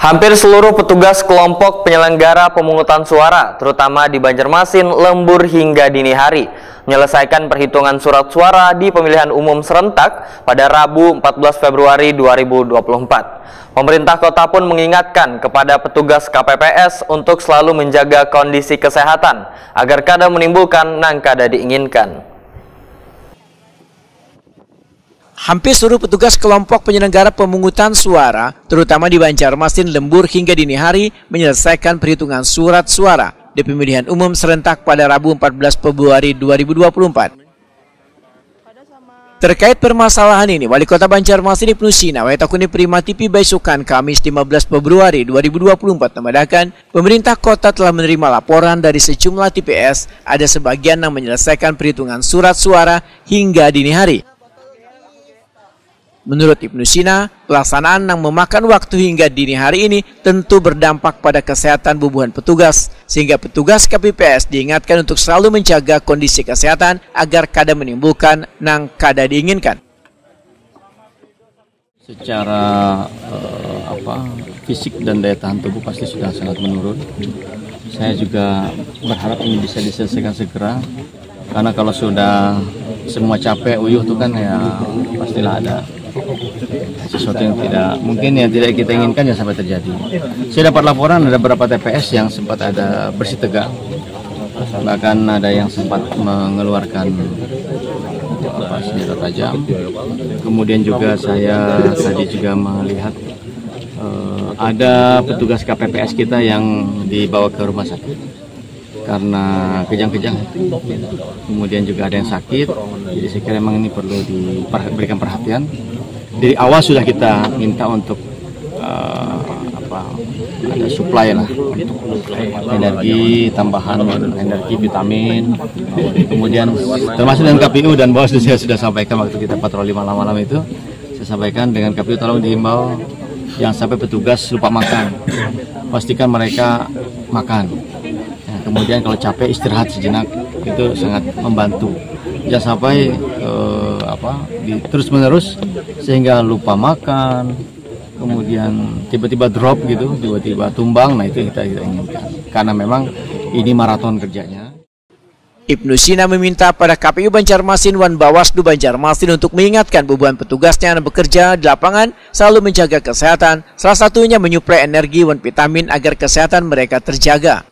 Hampir seluruh petugas kelompok penyelenggara pemungutan suara, terutama di Banjarmasin, lembur hingga dini hari, menyelesaikan perhitungan surat suara di pemilihan umum serentak pada Rabu 14 Februari 2024. Pemerintah kota pun mengingatkan kepada petugas KPPS untuk selalu menjaga kondisi kesehatan, agar kada menimbulkan nang kada diinginkan. Hampir seluruh petugas kelompok penyelenggara pemungutan suara, terutama di Banjarmasin, lembur hingga dini hari menyelesaikan perhitungan surat suara di pemilihan umum serentak pada Rabu 14 Februari 2024. Terkait permasalahan ini, Wali Kota Banjarmasin Ibnu Sina Waitakuni Prima TV Baisukan Kamis 15 Februari 2024 memadakan pemerintah kota telah menerima laporan dari sejumlah TPS ada sebagian yang menyelesaikan perhitungan surat suara hingga dini hari. Menurut Ibnu Sina, pelaksanaan yang memakan waktu hingga dini hari ini tentu berdampak pada kesehatan bubuhan petugas, sehingga petugas KPPS diingatkan untuk selalu menjaga kondisi kesehatan agar kada menimbulkan nang kada diinginkan. Secara fisik dan daya tahan tubuh pasti sudah sangat menurun. Saya juga berharap ini bisa diselesaikan segera, karena kalau sudah semua capek, uyuh itu kan ya pastilah ada sesuatu yang tidak kita inginkan yang sampai terjadi. Saya dapat laporan ada beberapa TPS yang sempat ada bersih tegak, bahkan ada yang sempat mengeluarkan senjata tajam. Kemudian juga saya tadi juga melihat ada petugas KPPS kita yang dibawa ke rumah sakit karena kejang-kejang. Kemudian juga ada yang sakit, jadi saya kira memang ini perlu diberikan perhatian. Dari awal sudah kita minta untuk ada supply lah, energi tambahan, energi vitamin. Kemudian termasuk dengan KPU dan Bawaslu saya sudah sampaikan waktu kita patroli malam-malam itu, saya sampaikan dengan KPU tolong dihimbau jangan sampai petugas lupa makan, pastikan mereka makan. Kemudian kalau capek istirahat sejenak, itu sangat membantu. Jangan sampai terus menerus sehingga lupa makan, kemudian tiba-tiba drop gitu, tiba-tiba tumbang. Nah itu kita inginkan, karena memang ini maraton kerjanya. Ibnu Sina meminta pada KPU Banjarmasin dan Bawaslu Banjarmasin untuk mengingatkan bubuhan petugasnya yang bekerja di lapangan selalu menjaga kesehatan, salah satunya menyuplai energi dan vitamin agar kesehatan mereka terjaga.